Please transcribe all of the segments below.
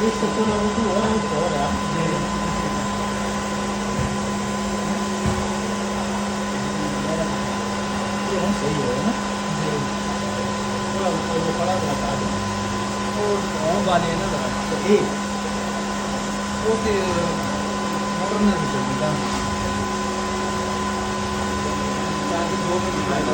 एक सत्तर वाले की और एक और है। ये हम सही है ना। थोड़ा वो खड़ा रहता है। और वाले ना जरा तो एक वो के मोटर ना चलती था चार 2 मिनट फायदा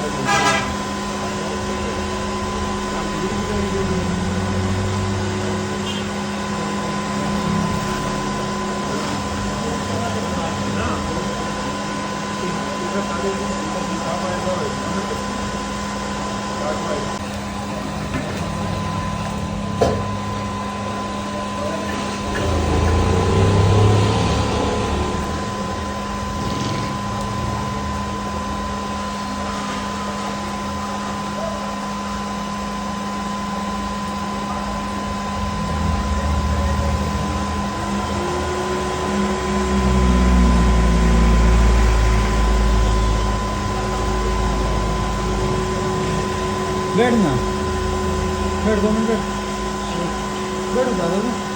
बैठना बैठ 2 मिनट बैठ बैठ दादा